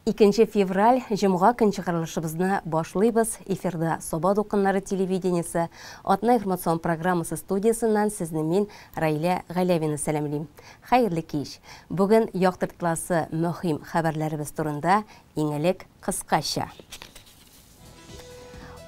2 февраль жымға көн чыгарылышыбызны башлыйбыз. Эфирда Соба докуннары телевидениесі атна информацион программасы студиясынан сезне мен Раиля Галявина сәлемлейм. Хайырлы кеш. Бүген яктыртыласы мөһим хәбәрләребез турында иңелек кыскача.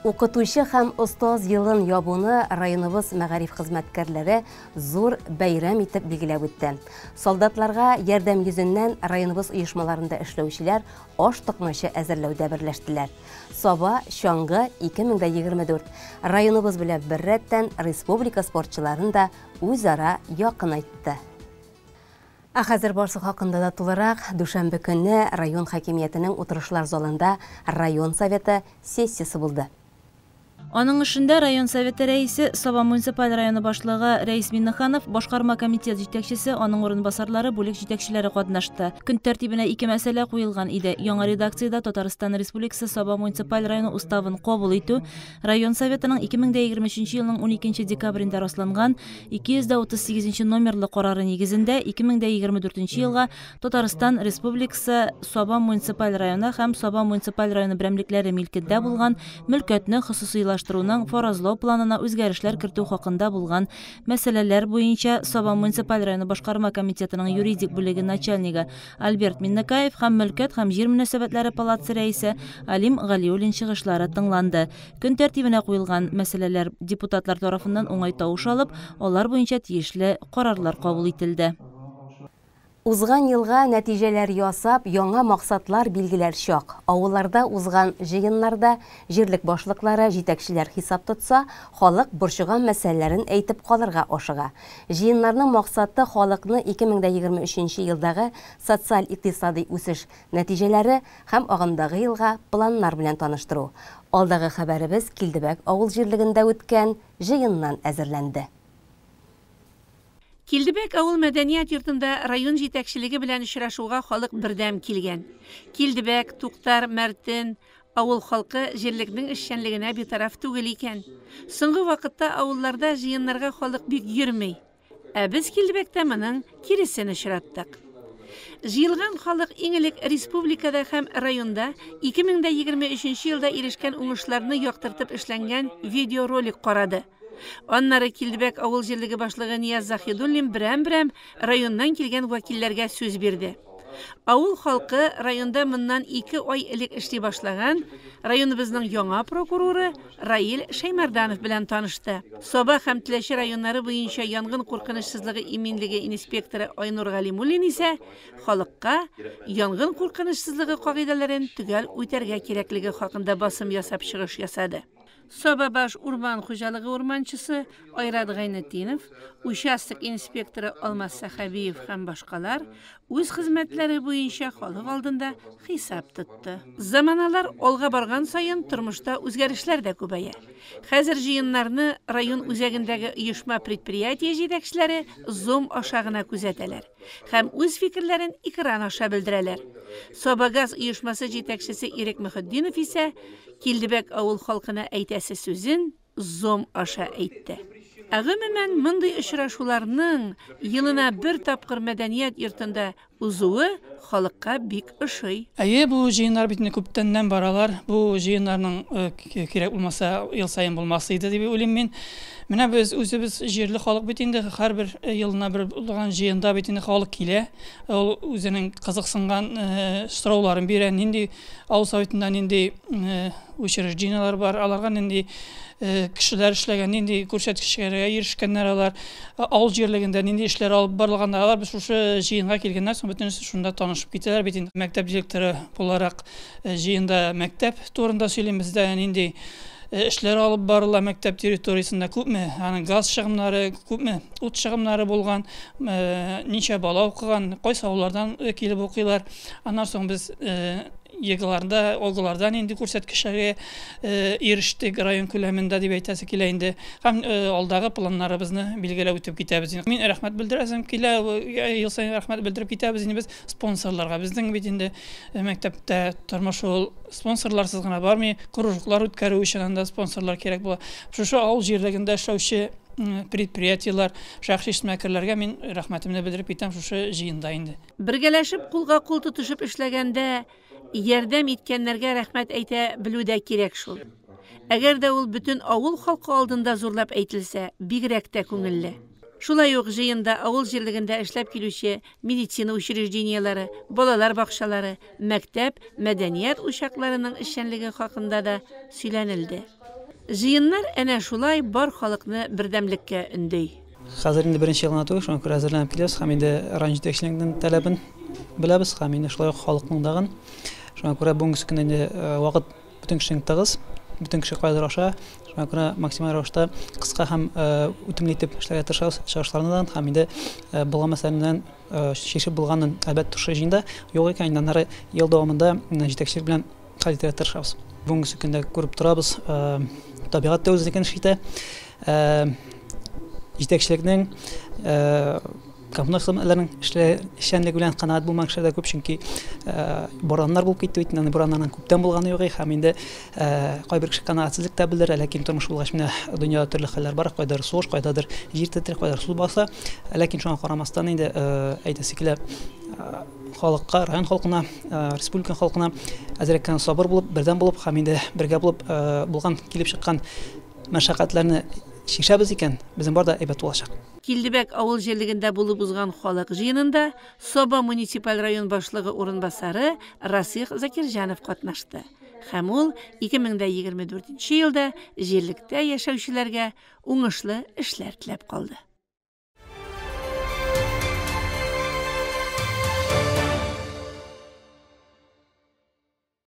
Укытучы һәм остаз елын ябуны районыбыз мәгариф хезмәткәрләре зур бәйрәм итеп билгеләп үтте. Солдатларга ярдәм йөзеннән районыбыз оешмаларында эшләүчеләр аш токмачы әзерләүдә берләштеләр. Саба чаңгы 2024 районыбыз белән беррәттән республика спортчыларын да үзара якынайтты. Хәзер барсы хакында да тулырак, дүшәмбе көнне район хакимиятенең утырышлар залында район советы сессиясы булды. Аның эшендә район советы рәисе, Саба муниципаль районы башлыгы Рәис Миннеханов, башкарма комитет җитәкчесе, аның орынбасарлары, бүлек җитәкчеләре катнашты. Көн тәртибенә 2 мәсьәлә куелган иде. Яңа редакциядә Татарстан Республикасы Саба муниципаль районы уставын кабул итү, район советының 2023 елның 12 декабрендә расланган 238 номерлы карары нигезендә 2024 елга Татарстан Республикасы Саба муниципаль районы һәм Саба муниципаль районы берәмлекләре милкендә булган мөлкәтне хосусыйлаштыру форазлау планына үзгәрешләр кертү хакында булган мәсьәләләр буенча Саба муниципаль районы башкарма комитетының юридик бүлеге начальнигы Альберт Миннекаев һәм мөлкәт һәм җир мөнәсәбәтләре палатасы рәисе Алим Галиуллин чыгышлары тыңланды. Көн тәртибенә куелган мәсьәләләр депутатлар тарафыннан уңай тавыш алып, алар буенча тиешле карарлар кабул ителде. Узган елга нәтиҗәләр ясап, яңа максатлар билгеләр чак. Авылларда узган җыеннарда җирлек башлыклары, җитәкчеләр хисап тотса, халык борчыган мәсьәләләрен әйтеп калырга ашыга. Җыеннарның максаты халыкны 2023 елдагы социаль-икътисади үсеш нәтиҗәләре һәм агымдагы елга планнар белән таныштыру. Алдагы хәбәребез Килдебәк авыл җирлегендә үткән җыеннан әзерләнде. Килдебәк авыл мәдәният йортында район җитәкчелеге белән очрашуга халык бердәм килгән. Килдебәк, Туктар, Мәртин, авыл халкы җирлекнең эшчәнлегенә битараф түгел икән. Соңгы вакытта авылларда җыеннарга халык бик йөрмәй. Ә без Килдебәктә моның киресен очраттык. Җыелган халык иң элек республикада һәм районда 2023 елда ирешкән уңышларны яктыртып эшләнгән видеоролик карады. Аннары Килдебәк авыл җирлеге башлыгы Нияз Захидуллин берәм-берәм районнан килгән вәкилләргә сүз бирде. Авыл халкы районда моннан 2 ай элек эшли башлаган районыбызның яңа прокуроры Раил Шәймәрданов белән танышты. Саба һәм Теләче районнары буенча янгын куркынычсызлыгы иминлеге инспекторы Айнур Галимуллин исә халыкка янгын куркынычсызлыгы кагыйдәләрен төгәл үтәргә кирәклеге хакында басым ясап чыгыш ясады. Саба баш урман хуҗалыгы урманчысы Айрат Гайнетдинов, участок инспекторы Алмаз Сахабиев һәм башкалар үз хезмәтләре буенча халык алдында хисап тотты. Заманалар алга барган саен тормышта үзгәрешләр дә күбәя. Хәзер җыеннарны район үзәгендәге оешма предприятие җитәкчеләре Zoom аша гына күзәтәләр һәм үз фикерләрен экран аша белдерәләр. Сабагаз оешмасы җитәкчесе Ирек Мөхәддинов исә Килдебәк авыл халкына әйтәсе сүзен Zoom аша әйтте. Гомумән, мондый очрашуларның елына бер тапкыр мәдәният йортында узуы халыкка бик ошый. Бу җыеннар бит күптәннән баралар. Бу җыеннарның кирәк булмаса ел сайын булмасы иде дип уйлыйм мин. Менә без үзебез җирле халык бит инде һәрбер елына бер булган җыенда бит инде халык килә. Ул үзенең кызыксынган сорауларын бирә. Нинди авыл советында нинди учреждениялар бар, аларга нинди кешеләр эшләгән, нинди күрсәткечләргә ирешкәннәр алар, авыл җирлегендә нинди эшләр алып барлыганда алар без шушы җыенга килгәннән соң бөтенесе шунда танышып китәләр бит инде. Мәктәп директоры буларак җыенда мәктәп турында сөйләйбез дә, нинди эшләр алып барыла мәктәп территориясендә күпме, аның газ чыгымнары, күпме ут чыгымнары булган, ничә бала укыган, кайсы авыллардан килеп укыйлар. Аннан соң без егыларда, олгылардан инде күрсәткечләргә ирештек район күләмендә дип әйтәсе килә инде. Һәм алдагы планнарыбызны билгеләп үтеп китәбез. Мин рәхмәт белдерәсем килә, ел сайын рәхмәт белдереп китәбез инде без спонсорларга. Безнең бит инде мәктәптә тормыш ул спонсорларсыз гына бармый, кружоклар үткәрү өчен анда спонсорлар кирәк була. Шушы авыл җирлегендә эшләүче предприятиялар, шәхси эшмәкәрләргә мин рәхмәтемне белдереп китәм шушы җыенда инде. Бергәләшеп кулга кул тотышып эшләгәндә ярдәм иткәннәргә рәхмәт әйтә белү дә кирәк шул. Әгәр дә ул бөтен авыл халкы алдында зурлап әйтелсә, бигрәк тә күңелле. Шулай ук җыенда авыл җирлегендә эшләп килүче медицина учрежденияләре, балалар бакчалары, мәктәп, мәдәният учакларының эшчәнлеге хакында да сөйләнелде. Җыеннар әнә шулай бар халыкны бердәмлеккә өндәй. Хәзер инде беренче елына түгел, шуңа күрә әзерләнеп киләбез һәм инде район җитәкчелегенең таләбен беләбез һәм инде шулай ук халыкның дагын. Шуңа күрә бүгенге көндә инде вакыт бөтен кешенең тыгыз, бөтен кеше кайда аша, шуңа күрә максималь рәвештә кыска һәм үтемле итеп эшләргә тырышабыз чыгышлардан һәм инде булган мәсьәләләрдән шешеп булганын әлбәттә тушы җыенда юк икән, аннары ел дәвамында җитәкчелек белән хәл итәргә тырышабыз. Бүгенге көндә күреп торабыз, табигать та үзенекен эш итә. Җитәкчелекнең коммуналь хезмәтләрнең эшчәнлеге белән канәгать булмаган кешеләр дә күп, чөнки бораннар булып китте бит, бораннарның күптән булганы юк, һәм инде кайбер кеше канәгатьсезлек тә белдерә, ләкин тормыш булгач менә дөньяда төрле хәлләр бар, кайдадыр сугыш, кайдадыр җир тетрәк, кайдадыр су баса, ләкин шуңа карамастан инде әйтәсе килә халыкка, район халкына, республика халкына әзрәк сабыр булып, бердәм булып һәм инде бергә булып булган килеп чыккан мәшәкатьләрне шишәбез икән, безнең барда әйбәт булачак. Килдебәк авыл җирлегендә булып узган халык җыенында Соба муниципаль район башлыгы урынбасары Расих Закирҗанов катнашты. Һәм ул 2024 елда җирлектә яшәүчеләргә уңышлы эшләр теләп калды.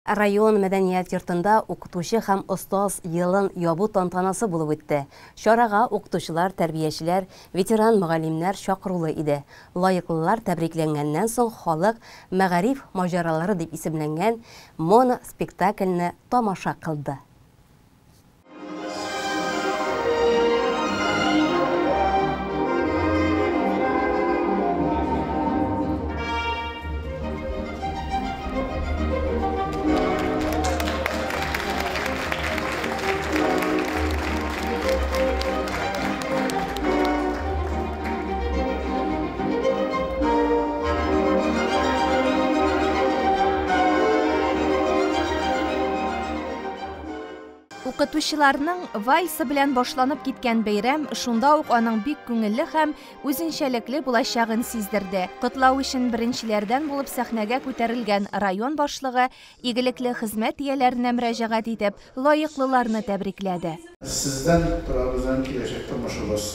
Район мәдәният йортында укытучы һәм остаз елын ябу тантанасы булып үтте. Чарага укытучылар, тәрбиячеләр, ветеран мөгаллимнәр чакырылы иде. Лайыклылар тәбрикләнгәннән соң халык мәгариф маҗаралары дип исемләнгән моноспектакльне тамаша кылды. Укытучыларның вальсы белән башланып киткән бәйрәм шунда ук аның бик күңелле һәм үзенчәлекле булачагын сиздерде. Котлау өчен беренчеләрдән булып сәхнәгә күтәрелгән район башлыгы игелекле хезмәт ияләренә мөрәҗәгать итеп, лаеклыларны тәбрикләде. Сездән торабыздан киләчәк тормышыбыз.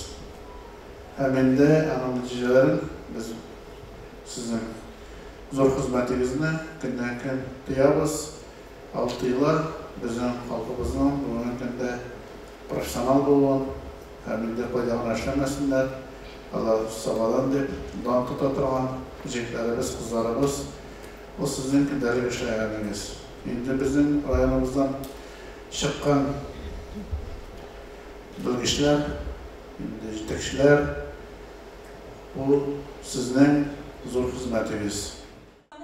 Һәм инде аның нәтиҗәләрен без сезнең зур хезмәтегезне көннән-көн тоябыз. 6 еллар bizning xalqimizning bugungi kunda professional bo'lgan, ham inде foydalana эшләмәсеннәр, алар сабадан дип дан тота торган җегетләребез, кызларыбыз, ул сезнең көндәлек эшләгәнегез. Инде безнең районыбыздан чыккан белгечләр, инде җитәкчеләр, ул сезнең зур хезмәтегез.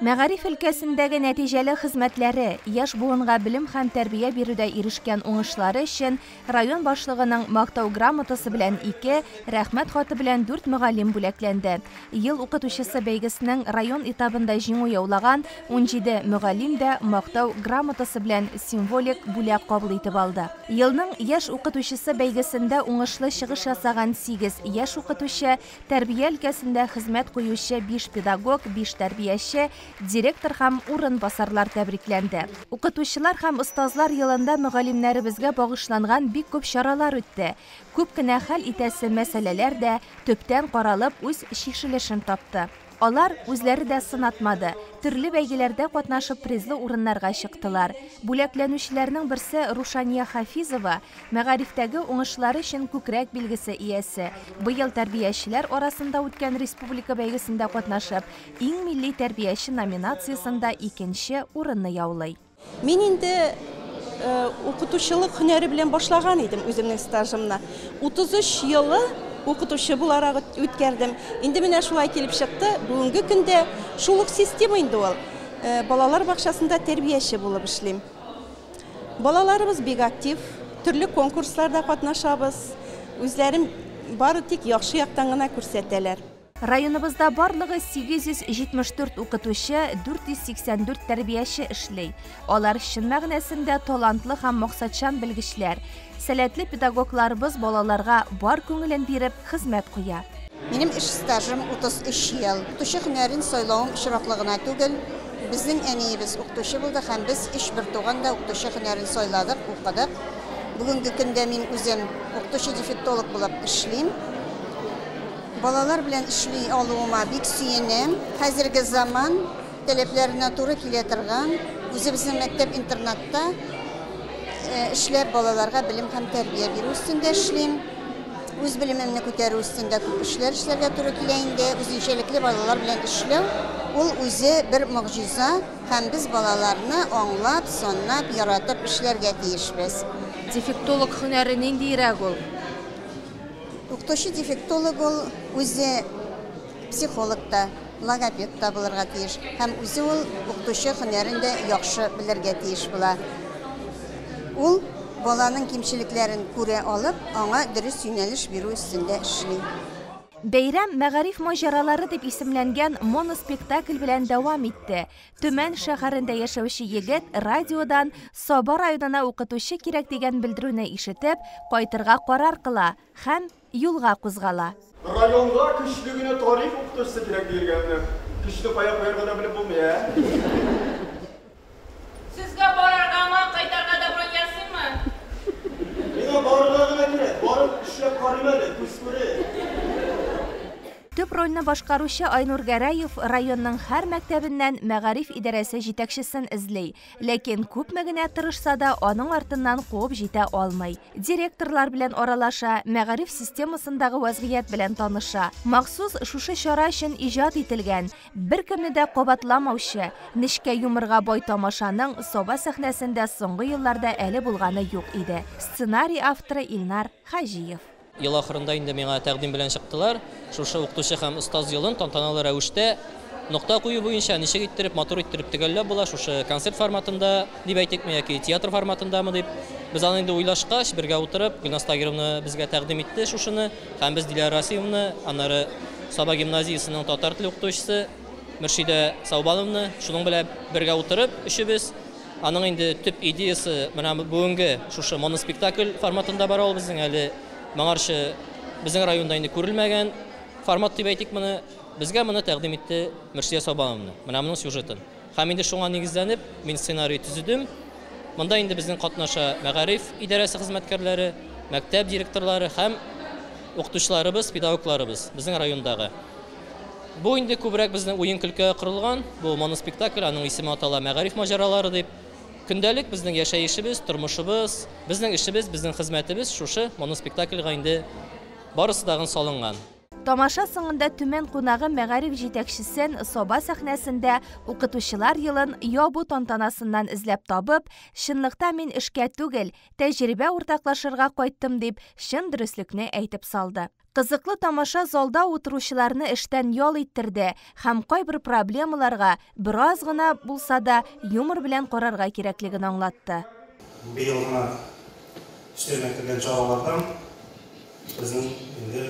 Мәгариф өлкәсендәге нәтиҗәле хезмәтләре, яшь буынга белем һәм тәрбия бирүдә ирешкән уңышлары өчен район башлыгының мактау грамотасы белән 2, рәхмәт хаты белән 4 мөгаллим бүләкләнде. Ел укытучысы бәйгесенең район этабында җиңү яулаган 17 мөгаллим дә мактау грамотасы белән символик бүләк кабул итеп алды. Елның яшь укытучысы бәйгесендә уңышлы чыгыш ясаган 8 яшь укытучы, тәрбия өлкәсендә хезмәт куючы 5 педагог, 5 тәрбияче, директор һәм урынбасарлар тәбрикләнде. Укытучылар һәм остазлар елында мөгаллимнәребезгә багышланган бик күп чаралар үтте. Күп кенә хәл итәсе мәсьәләләр дә төптән каралып үз шишелешен тапты. Алар үзләре дә сынатмады. Төрле бәйгеләрдә катнашып призлы урыннарга чыктылар. Бүләкләнүчеләрнең берсе Рушания Хафизова, мәгарифтәге уңышлары өчен күкрәк билгесе иясе. Быел тәрбиячеләр арасында үткән республика бәйгесендә катнашып, иң милли тәрбияче номинациясында 2нче урынны яулый. Мин инде укытучылык һөнәре белән башлаган идем үземнең стажымны. 33 елы укытучы буларак үткәрдем. Инде менә шулай килеп чыкты. Бүгенге көндә шулык система инде ул. Балалар бакчасында тәрбияче булып эшлим. Балаларыбыз бик актив, төрле конкурсларда катнашабыз. Үзләрен бары тик яхшы яктан гына күрсәтәләр. Районыбызда барлыгы 874 укытучы, 484 тәрбияче эшләй. Алар чын мәгънәсендә талантлы һәм максатчан белгечләр. Сәләтле педагогларыбыз балаларга бар күңелен биреп хезмәт куя. Минем эш стажым 33 ел. Укытучы һөнәрен сайлауым очраклыгына түгел. Безнең әниебез укытучы булды һәм без эш бер туганда укытучы һөнәрен сайладык, укыдык. Бүгенге көндә мин үзем укытучы дефектолог булып эшлим. Балалар белән эшли алуыма бик сөенәм. Хәзерге заман таләпләренә туры килә торган, үзебезнең мәктәп-интернатта эшләп балаларга белем һәм тәрбия бирү өстендә эшлим. Үз белемемне күтәрү өстендә күп эшләр эшләргә туры килә инде. Үзенчәлекле балалар белән эшләү ул үзе бер мөгъҗиза һәм без балаларны аңлап, санап, яратып эшләргә тиешбез. Дефектолог һөнәре ниндирәк ул? Укытучы дефектолог ул үзе психолог та, логопед та булырга тиеш. Һәм үзе ул укытучы һөнәрен дә яхшы белергә тиеш була. Ул баланың кимчелекләрен күрә алып, аңа дөрес юнәлеш бирү өстендә эшли. Бәйрәм мәгариф маҗаралары дип исемләнгән моноспектакль белән дәвам итте. Төмән шәһәрендә яшәүче егет радиодан Саба районына укытучы кирәк дигән белдерүне ишетеп, кайтырга карар кыла һәм юлга кузгала. Районга көчле генә тарих укытучысы кирәк дигәнне. Көчле кая куярга да белеп булмый, Сезгә барыргамы, кайтарга да буран ясыймы? Миңа барырга гына кирәк. Барып эшләп карыйм әле, күз күрә. Төп рольне башкаручы Айнур Гәрәев районның һәр мәктәбеннән мәгариф идарәсе җитәкчесен эзли, ләкин күпме генә тырышса да аның артыннан куып җитә алмый. Директорлар белән аралаша, мәгариф системасындагы вазгыять белән таныша. Махсус шушы чара өчен иҗат ителгән, беркемне дә кабатламаучы, нечкә юморга бай тамашаның Саба сәхнәсендә соңгы елларда әле булганы юк иде. Сценарий авторы Илнар Хаҗиев. Ел ахырында инде миңа тәкъдим белән чыктылар. Шушы укытучы һәм остаз елын тантаналы рәвештә нокта кую буенча ничек иттереп, матур иттереп төгәлләп була, шушы концерт форматында дип әйтикме яки театр форматындамы дип без аны инде уйлашкач, бергә утырып, Гөлназ Тагировна безгә тәкъдим итте шушыны, һәм без Дилә Расимовна, аннары Саба гимназиясының татар теле укытучысы Мөршидә Саубановна, шуның белән бергә утырып, өчебез аның инде төп идеясы менә бүгенге шушы моноспектакль форматында бара ул безнең әле Маңаршы безнең районда инде күрелмәгән формат дип әйтик моны, безгә моны тәкъдим итте Мөршидә Саубановна. Менә моның сюжетын. Һәм инде шуңа нигезләнеп, мин сценарий төзедем. Монда инде безнең катнаша мәгариф идарәсе хезмәткәрләре, мәктәп директорлары һәм укытучыларыбыз, педагогларыбыз безнең райондагы. Бу инде күбрәк безнең уен көлкегә корылган. Бу моноспектакль, аның исеме атала мәгариф маҗаралары дип. Көндәлек безнең яшәешебез, тормышыбыз, безнең эшебез, безнең хезмәтебез шушы моноспектакльгә инде барысы дагын салынган. Тамаша соңында Төмән кунагы мәгариф җитәкчесен Саба сәхнәсендә укытучылар елын ябу тантанасыннан эзләп табып, чынлыкта мин эшкә түгел, тәҗрибә уртаклашырга кайттым дип чын дөреслекне әйтеп салды. Кызыклы тамаша залда утыручыларны эштән ял иттерде һәм кайбер проблемаларга бераз гына булса да юмор белән карарга кирәклеген аңлатты. Быел гына эшләнеп кергән чаралардан безнең инде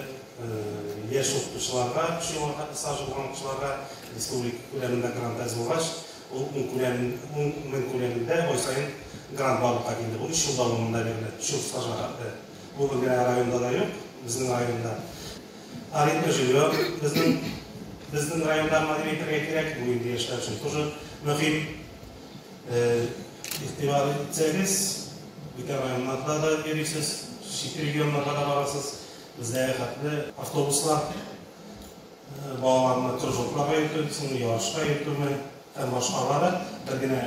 яшь укытучыларга, шуларга стаж алган укытучыларга республика күләмендә грант әзерләгәч, ул күләмендә ай сайын грант барлыкка килде. Бу 3 ел дәвамында бирелә. 3 ел стажга. Бу бер районда да юк. Bizning rayonda arenda jilyo bizning rayonda madaniyaga kerak bu endi yoshlar uchun тоже muhim e'tibor etsangiz bitta rayonlarda da berisiz, chet regionlarda da borasiz. Bizda hatto avtobuslar bolalarni turjoqlarga yetkazib, yoshga yetkazib, ham boshqalari birgina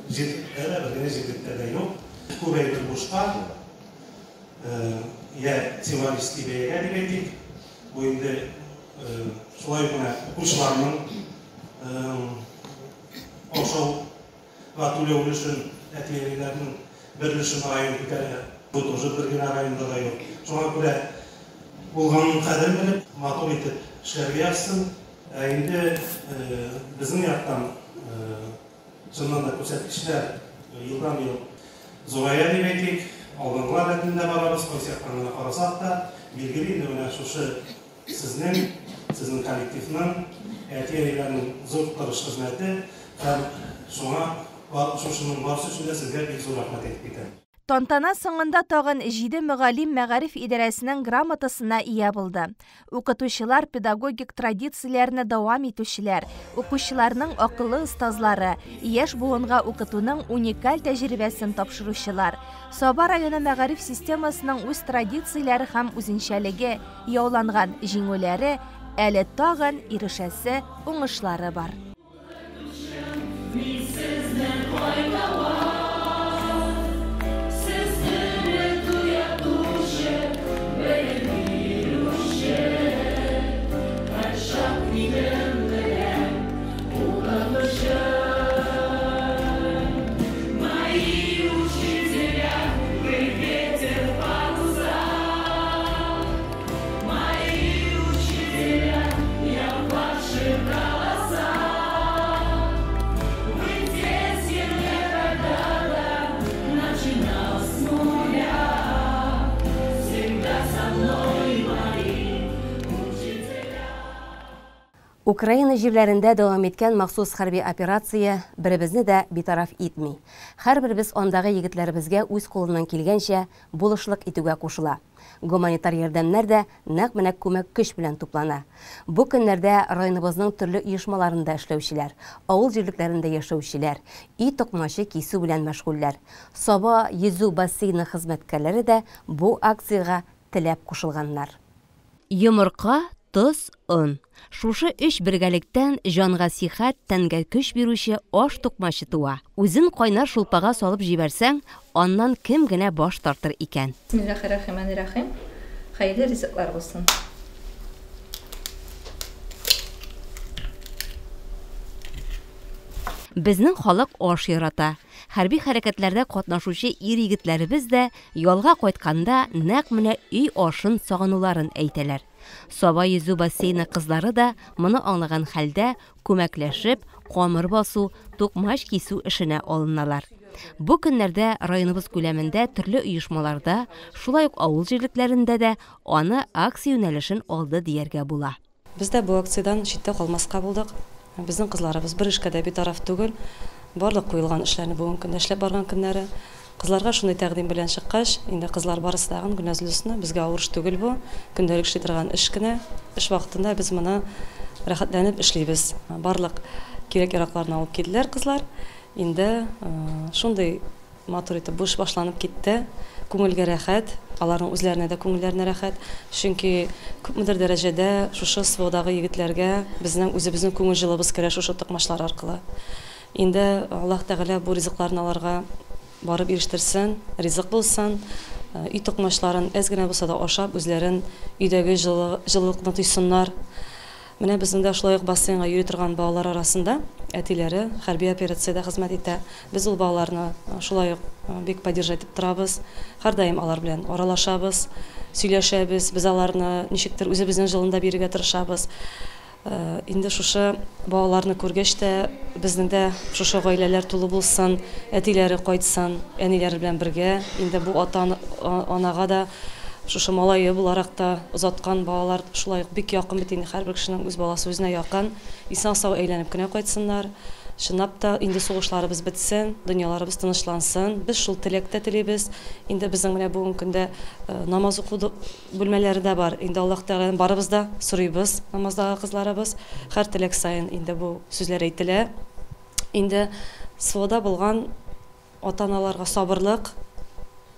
jetda yo'q. Ko'paytirib boshqa ya teoristik beyga deb aytdik. Bu endi şolay gına o'quvchilarning oshov va to'lov uchun ateliyalarning birlashib rayon ko'taradi. Bu тоже birgina rayonda da yo'q. Shunga ko'ra bo'lgan qadar bilib, motor etib ishlarga yozsin. Endi bizning yoqdan chindan da ko'rsatkichlar yildan yil zo'rayadi deb aytdik. Oldinlar adında barabız koysak kanına qarasak da belgili indi mana şuşu sizning сезнең коллективның, әти-әниләрнең зур тырыш хезмәте һәм шуңа шушының барысы өчен дә сезгә бик зур рәхмәт әйтеп китәм. Тантана соңында тагын 7 мөгаллим мәгариф идарәсенең грамотасына ия булды. Укытучылар педагогик традицияләрне дәвам итүчеләр, укучыларның акыллы остазлары, яшь буынга укытуның уникаль тәҗрибәсен тапшыручылар. Саба районы мәгариф системасының үз традицияләре һәм үзенчәлеге, яуланган җиңүләре, әле тагын ирешәсе уңышлары бар. Украина җирләрендә дәвам иткән махсус хәрби операция беребезне дә битараф итми. Һәрберебез андагы егетләребезгә үз кулыннан килгәнчә булышлык итүгә кушыла. Гуманитар ярдәмнәр дә нәкъ менә күмәк көч белән туплана. Бу көннәрдә районыбызның төрле оешмаларында эшләүчеләр, авыл җирлекләрендә яшәүчеләр, үй токмачы кисү белән мәшгульләр, Саба йөзү бассейны хезмәткәрләре дә бу акциягә теләп кушылганнар. Йомырка, тоз, он. Шушы эш бергәлектән җанга сихәт, тәнгә көч бирүче аш тукмачы туа. Үзен кайнар шулпага салып җибәрсәң, аннан кем генә баш тартыр икән. Бисмиллаһир-рахманир-рахим. Хәерле ризыклар булсын. Безнең халык аш ярата. Хәрби хәрәкәтләрдә катнашучы ир-егетләребез дә ялга кайтканда нәкъ менә өй ашын сагынуларын әйтәләр. Саба йөзү бассейны кызлары да моны аңлаган хәлдә күмәкләшеп, камыр басу, тукмач кисү эшенә алыналар. Бу көннәрдә районыбыз күләмендә төрле оешмаларда, шулай ук авыл җирлекләрендә дә аны акция юнәлешен алды дияргә була. Без дә бу акциядән читтә калмаска булдык. Безнең кызларыбыз бер эшкә дә битараф түгел. Барлык куелган эшләрне бүген көндә эшләп барган көннәре. Кызларга шундый тәкъдим белән чыккач, инде кызлар барысы тагын гүнәзлүсне, безгә авыр түгел бу. Көндәлек эшли торган эш кенә. Эш вакытында без моны рәхәтләнеп эшлибез. Барлык кирәк-яракларны алып килделәр кызлар. Инде шундый матур итеп буш башланып китте. Күңелгә рәхәт, аларның үзләренә дә күңелләренә рәхәт. Чөнки күпмедер дәрәҗәдә шушы сводагы егетләргә безнең үзебезнең күңел җылыбыз керә шушы токмачлар аркылы. Инде Аллаһ Тәгалә бу ризыкларны аларга барып ирештерсен, ризык булсын, үй токмачларын әз генә булса да ашап, үзләрен өйдәге җылылыкны тойсыннар. Менә безнең дә шулай ук бассейнга йөри торган балалар арасында әтиләре хәрби операциядә хезмәт итә. Без ул балаларны шулай ук бик поддержать итеп торабыз. Һәрдаим алар белән аралашабыз, сөйләшәбез, без аларны ничектер үзебезнең җылында бирергә тырышабыз. Инде шушы балаларны күргәч тә безнең дә шушы гаиләләр тулы булсын, әтиләре кайтсын, әниләре белән бергә. Инде бу ата-анага да шушы малайы буларак та озаткан балалар шулай ук бик якын бит инде һәрбер кешенең үз баласы үзенә якын. Исән-сау әйләнеп кенә кайтсыннар. Чынлап та инде сугышларыбыз бетсен, дөньяларыбыз тынычлансын. Без шул теләктә телибез. Инде безнең менә бүген көндә намаз уку бүлмәләре дә бар. Инде Аллаһ Тәгаләдән барыбыз да сорыйбыз, намаздагы кызларыбыз. Һәр теләк саен инде бу сүзләр әйтелә. Инде свода булган ата-аналарга сабырлык,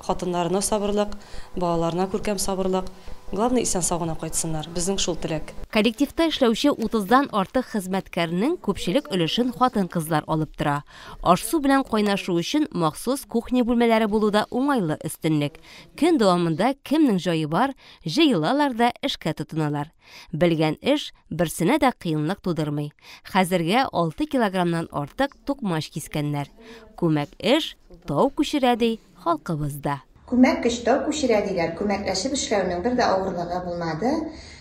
хатыннарына сабырлык, балаларына күркәм сабырлык. Главное, исән-сау гына кайтсыннар. Безнең шул теләк. Коллективта эшләүче 30дан артык хезмәткәрнең күпчелек өлешен хатын-кызлар алып тора. Аш-су белән кайнашу өчен махсус кухня бүлмәләре булуда уңайлы өстенлек. Көн дәвамында кемнең җае бар, җыелалар да эшкә тотыналар. Белгән эш берсенә дә кыенлык тудырмый. Хәзергә 6 килограммнан артык тукмач кискәннәр. Күмәк эш тау күчерә ди халкыбызда. Көмәк көчтәү күчерәдиләр. Көмәкләшеп эшләүнең бер дә авырлыгы булмады.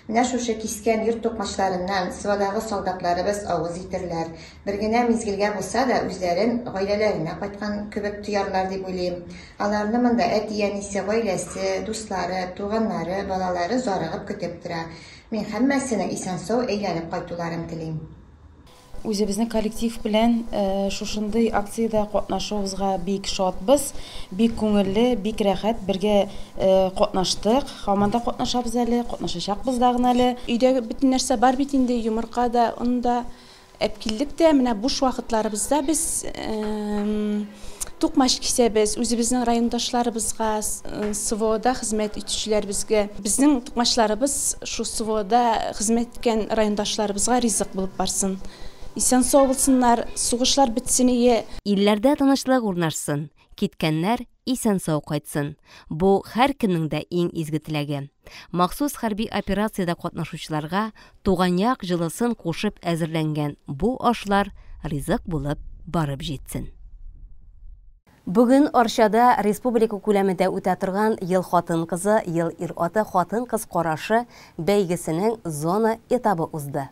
Менә шушы кискән йорт токмачларыннан Сывадагы солдатларыбыз авыз итерләр. Бер генә мизгелгә булса да үзләрен гаиләләренә кайткан кебек тоярлар дип уйлыйм. Аларны монда әти-әнисе, гаиләсе, дуслары, туганнары, балалары зарыгып көтеп тора. Мин һәммәсенең исән-сау әйләнеп кайтуларын телим. Үзебезнең коллектив белән шушындый акциядә катнашуыбызга бик шатбыз, бик күңелле, бик рәхәт бергә катнаштык. Һаман да катнашабыз әле, катнашачакбыз да гына әле. Өйдә бөтен нәрсә бар бит инде, йомырка да, ун да, әпкиллек тә, менә буш вакытларыбызда без Тукмаш кисәбез, үзебезнең райондашларыбызга, СВОда хезмәт итүчеләребезгә, безнең тукмашларыбыз шу СВОда хезмәт иткән райондашларыбызга ризык булып барсын. Исән сау булсыннар, сугышлар бетсен ие. Илләрдә тынычлык урнашсын, киткәннәр исән сау кайтсын. Бу һәр кемнең дә иң изге теләге. Махсус хәрби операциядә катнашучыларга туган як җылысын кушып әзерләнгән бу ашлар ризык булып барып җитсен. Бүген Арчада республика күләмендә үтә торган ел хатын-кызы, ел ир-аты хатын-кыз карашы бәйгесенең зона этабы узды.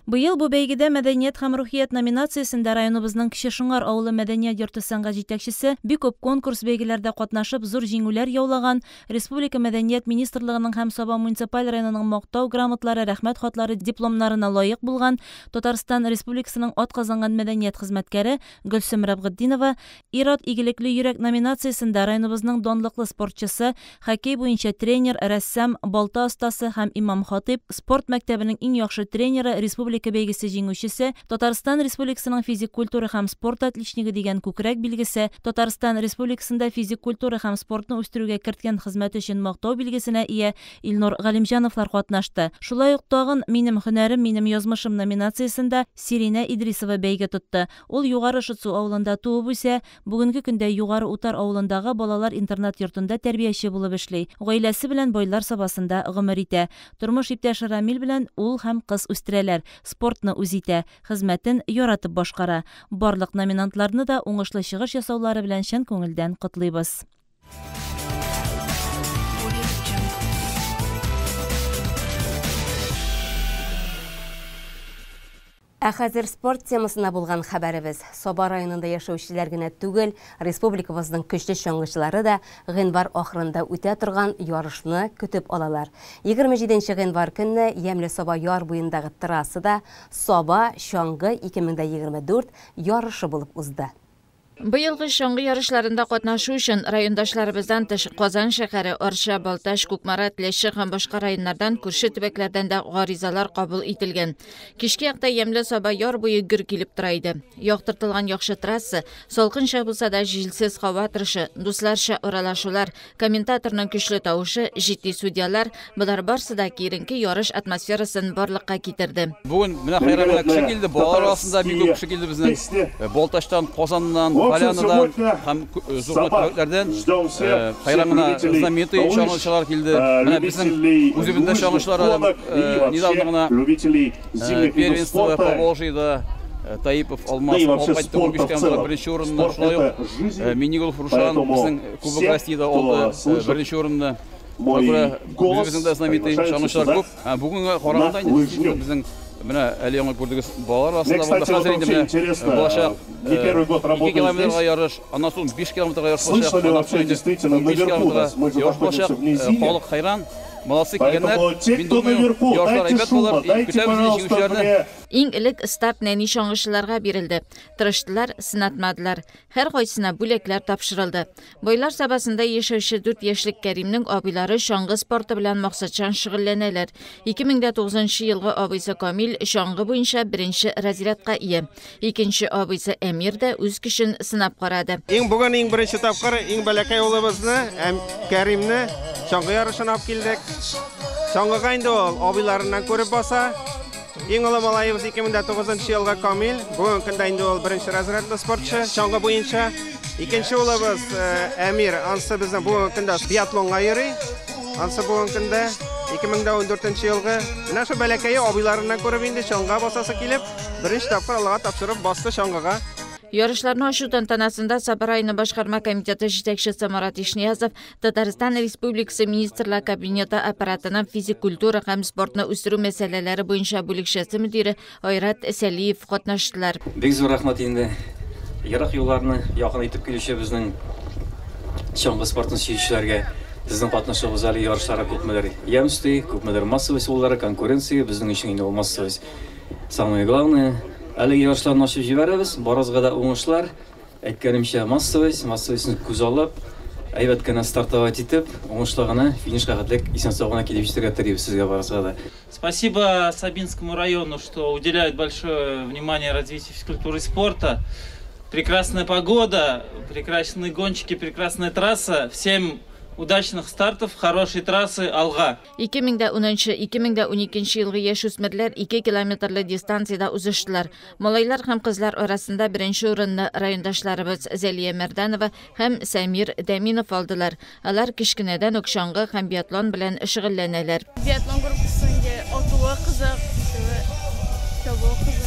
Быел бу бәйгедә мәдәният һәм рухият номинациясендә районыбызның Кече Шуңар авылы мәдәният йорты сәнгать җитәкчесе бик күп конкурс бәйгеләрдә катнашып, зур җиңүләр яулаган, Республика мәдәният министрлыгының һәм Саба муниципаль районының мактау грамотлары, рәхмәт хатлары, дипломнарына лаек булган Татарстан Республикасының атказанган мәдәният хезмәткәре Гөлсем Рабгытдинова, ир-ат игелекле йөрәк номинациясендә районыбызның данлыклы спортчысы, хоккей буенча тренер, рәссам, балта остасы һәм имам хатип, спорт мәктәбенең иң яхшы тренеры, республика бәйгесе җиңүчесе, Татарстан Республикасының физик культура һәм спорт отличнигы дигән күкрәк билгесе, Татарстан Республикасында физик культура һәм спортны үстерүгә керткән хезмәте өчен мактау билгесенә ия Илнур Галимҗановлар катнашты. Шулай ук тагын Минем һөнәрем, минем язмышым номинациясендә Сирина Идрисова бәйге тотты. Ул Югары Шытсу авылында туып үсә, бүгенге көндә Югары Утар авылындагы балалар интернат йортында тәрбияче булып эшли. Гаиләсе белән Байлар сабасында гомер итә. Тормыш иптәше Рамил белән ул һәм кыз үстерәләр. Спортны үзитә, хезмәтен яратып башкара. Барлык номинантларны да уңышлы чыгыш ясаулары белән чын күңелдән котлыйбыз. Ә хәзер спорт темасына булган хәбәребез. Саба районында яшәүчеләр генә түгел, республикабызның көчле чаңгычылары да гыйнвар ахырында үтә торган ярышны көтеп алалар. 27 гыйнвар көнне Ямле Саба яр буендагы трассада Саба чаңгы 2024 ярышы булып узды. Быелгы чаңгы ярышларында катнашу өчен райондашларыбыздан тыш Казан шәһәре, Арча, Балташ, Күкмара, Теләче һәм башка районнардан, күрше төбәкләрдән дә гаризалар кабул ителгән. Кичке якта Ямле Саба яр буе гөр килеп тора иде. Яктыртылган яхшы трасса, салкынча булса да җилсез һава торышы, дусларча аралашулар, комментаторның көчле тавышы, җитди судьялар, булар барсы да киренке ярыш атмосферасын барлыкка китерде. Бүген менә хайранга кеше килде, балалар арасында бик күп кеше килде безнең Балташтан, Казаннан, Полянадан һәм зур төбәкләрдән хайрангына знаменитый чаңгычылар килде. Менә безнең үзебездә чаңгычылар недавно гына первенство Поволжьеда Таипов, Алмаз, Алпайтты, Урбишкамда беренче урынны, шулай ук Минигулов Рушан безнең Кубок Россияда алды беренче урынны. Үзебезнең дә знаменитый чаңгычылар күп. Бүгенге караганда инде безнең менә әле яңа күрдегез балалар арасында булды. Хәзер инде менә булачак 2 километрга ярыш, аннан соң 5 километрга ярыш булачак, аннан соң 5 километрга ярыш булачак. Халык хайран. Молодцы килгәннәр. Мин думаю, ярышлар әйбәт булыр. Көтәбез җиңүчеләрне. Иң элек старт нәни чаңгычыларга бирелде. Тырыштылар, сынатмадылар. Һәр кайсына бүләкләр тапшырылды. Байлар сабасында яшәүче 4 яшьлек Кәримнең абыйлары чаңгы спорты белән максатчан шөгыльләнәләр. 2009 елгы абыйсы Камил чаңгы буенча беренче разрядка ия. Икенче абыйсы Әмир дә үз көчен сынап карады. Бүген иң беренче тапкыр иң бәләкәй улыбызны, Кәримне чаңгы ярышына алып килдек. Чаңгыга инде ул абыйларыннан күреп баса. Иң олы малайыбыз 2009 елга Камил. Бүген көндә инде ул беренче разрядлы спортчы чаңгы буенча. Икенче улыбыз Әмир, ансы безнең бүген көндә биатлонга йөри. Ансы бүген көндә 2014 елгы менә шу бәләкәе абыйларыннан күреп инде чаңгыга басасы килеп, беренче тапкыр Аллага тапшырып басты чаңгыга. Yarışlarni aшу tantanasында Саба районы башкарма комитеты жетекчиси Марат Ишниязов Татарстан Республикасы Министрлар кабинеты аппаратының физик культура һәм спортны үстерү мәсьәләләре буенча бүлекчәсе мөдире Айрат Сәлиев катнаштылар. Бик зур рәхмәт инде. Ярак юлларны якын итеп килүче безнең чаңгы спортын сөючеләргә сезнең катнашуыгыз әле ярышларга күпмедер ямсты, күпмедер массовый уллары конкуренция безнең өчен инде ул массовый. Самое главное, әле ярышларны ачып җибәрәбез, барызга да уңышлар. Әйткәнемчә, массовыйсын күз алып, әйбәт кенә стартовать итеп, уңышлы гына финишка хәтлек исән-сау гына килеп җитәргә телибез сезгә барызга да. Спасибо Сабинскому району, что уделяет большое внимание развитию физкультуры и спорта. Прекрасная погода, прекрасные гонщики, прекрасная трасса. Всем удачных стартов, хорошей трассы, алга. 2010-2012 елгы яшүсмерләр 2 километрлы дистанцияда узыштылар. Малайлар һәм кызлар арасында беренче урынны райондашларыбыз Зәлия Мәрдәнова һәм Сәмир Дәминов алдылар. Алар кичкенәдән үк чаңгы һәм биатлон белән шөгыльләнәләр. Биатлон группасында атуы кызык, табуы кызык.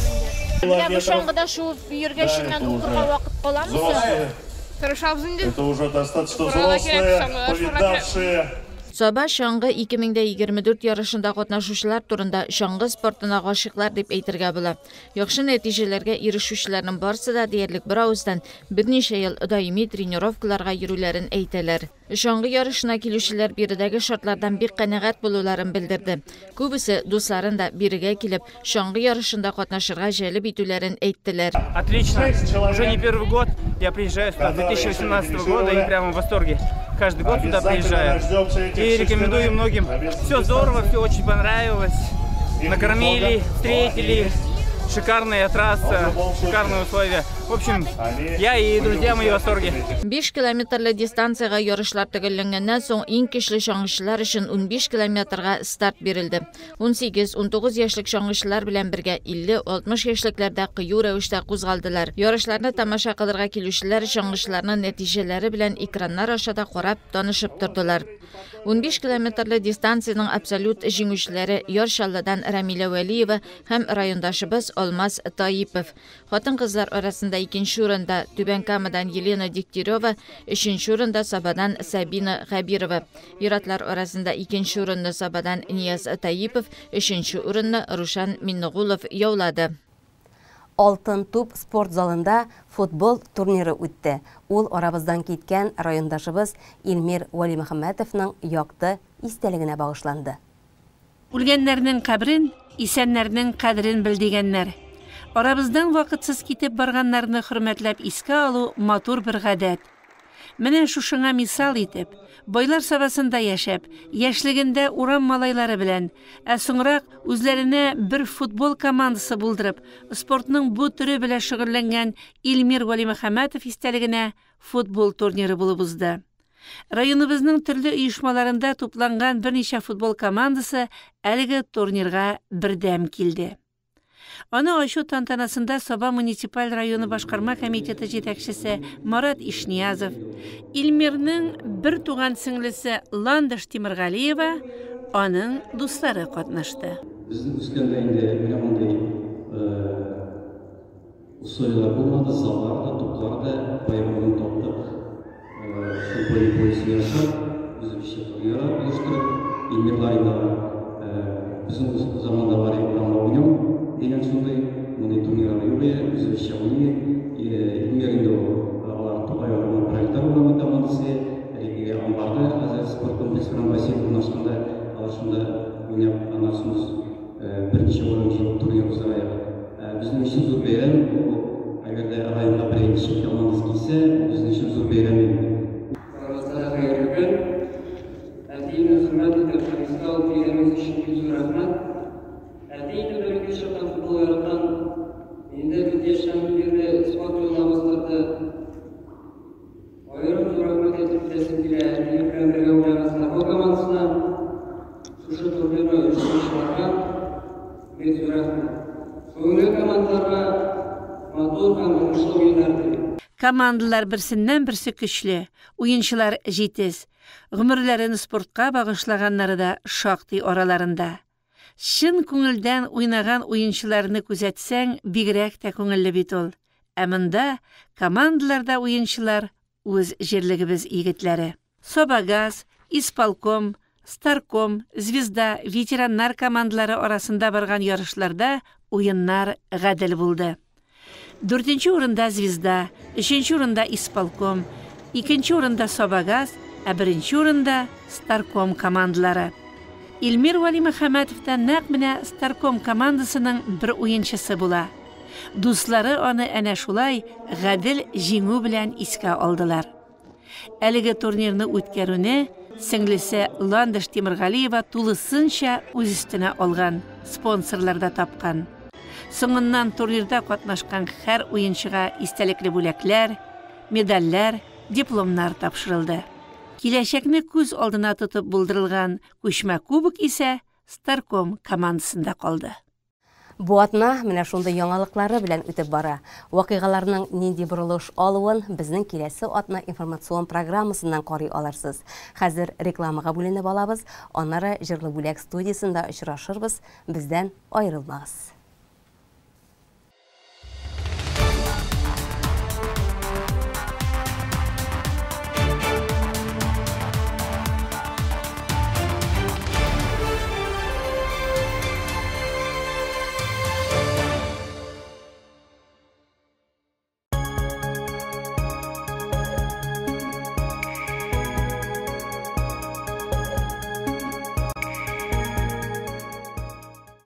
Бу чаңгыда шу йөргәченнән укырга вакыт каламы? Это уже достаточно взрослые, повидавшие. Саба чаңгы 2024 ярышында катнашучылар турында чаңгы спортына гашыклар дип әйтергә була. Яхшы нәтиҗәләргә ирешүчеләрнең барысы да диярлек бер авыздан берничә ел даими тренировкаларга йөрүләрен әйтәләр. Чаңгы ярышына килүчеләр биредәге шартлардан бик канәгать булуларын белдерде. Күбесе дусларын да бирегә килеп, чаңгы ярышында катнашырга җәлеп итүләрен әйттеләр. Отлично. Уже не первый год. Я приезжаю с 2018 года и прямо в восторге. Каждый год сюда приезжаю. И рекомендую многим. Все здорово, все очень понравилось. Накормили, встретили. Шикарная трасса, шикарные условия. В общем, я и друзья мои в восторге. 5 километрлы дистанцияга ярышлар төгәлләнгәннән соң иң көчле чаңгычылар өчен 15 километрга старт бирелде. 18-19 яшьлек чаңгычылар белән бергә 50-60 яшьлекләрдә кыю рәвештә кузгалдылар. Ярышларны тамаша кылырга килүчеләр чаңгычыларның нәтиҗәләре белән экраннар ашада карап танышып тордылар. 15 километрлы дистанциянең абсолют җиңүчеләре Яршалладан Рамиля Вәлиева һәм райондашыбыз Алмаз Таипов. Хатын-кызлар арасында 2нче урында Түбән Камадан Елена Дегтярева, 3нче урында Сабадан Сабина Хабирова. Иратлар арасында 2нче урынны Сабадан Нияз Таипов, 3нче урынны Рушан Миннугулов яулады. Алтын туп спорт залында футбол турниры үтте. Ул арабыздан киткән райондашыбыз Илмир Вәлимөхәммәтовның якты истәлегенә багышланды. Үлгәннәрнең кабрин, исәннәрнең кадерен бел дигәннәр. Арабыздан вакытсыз китеп барганнарны хөрмәтләп искә алу матур бер гадәт. Менә шушыңа мисал итеп, байлар сабасында яшәп, яшьлегендә урам малайлары белән, соңрак үзләренә бер футбол командасы булдырып, спортның бу төре белән шөгыльләнгән Илмир Вәлимөхәммәтов истәлегенә футбол турниры булып узды. Районыбызның төрле оешмаларында тупланган берничә футбол командасы әлеге турнирга бердәм килде. Аны ачу тантанасында Саба муниципаль районы башкарма комитеты җитәкчесе Марат Ишниязов, Илмирның бер туган сеңлесе Ландыш Тимергалиева, аның дуслары катнашты. Безнең үскәндә инде менә мондый условиялар булмады, залларда, тупларда баягыдан таптык. Футбол поясы ясап, үзебезчә турнирlar оештырып, Илмирларда безнең заманда бар уйнау деген сондай мондай турнирлар юк, үзебезчә уйный. Илмирдә алар Тукай районы проекттар урамы командасы, әлеге амбарда хәзер спорт комплексының бассейн урнашканда, алышында уйнап, анасыз берничә уйын турнир узарак. Безнең өчен зур бәйрәм, әгәр районга беренче командасы килсә, безнең өчен зур бәйрәм. Командалар берсеннән-берсе көчле, уенчылар җитез. Гомерләрен спортка багышлаганнары да шактый араларында. Чын күңелдән уйнаган уенчыларны күзәтсәң, бигрәк тә күңелле бит ул. Әмінді командаларда ойыншылар өз жерлігібіз егетлері. Собагаз, Исполком, Старком, Звезда, ветераннар командалары арасында барған ярышларда ойыннар ғәділ болды. 4-нче урында Звезда, 3-нче урында Исполком, 2-нче урында Собагаз, 1-нче урында Старком командалары. Илмир Вали Мөхәммәтовтан нәкъ менә Старком командасының бір ойыншысы була. Дуслары аны әнә шулай ғәділ җиңү белән искә алдылар. Әлеге турнирны үткәрүне сеңлесе Ландыш Тимиргалиева тулысынча үз өстенә алган, спонсорларда тапкан. Соңыннан турнирда катнашкан һәр уенчыга истәлекле бүләкләр, медальләр, дипломнар тапшырылды. Киләчәкне күз алдына тотып булдырылган күчмә кубок исә Старком командасында калды. Бу атна менә шундый яңалыклары белән үтеп бара. Вакыйгаларның нинди борылыш алуын безнең киләсе атна информацион программасыннан карый алырсыз. Хәзер рекламага бүленеп алабыз, аннары җырлы бүләк студиясында очрашырбыз. Бездән аерылмагыз.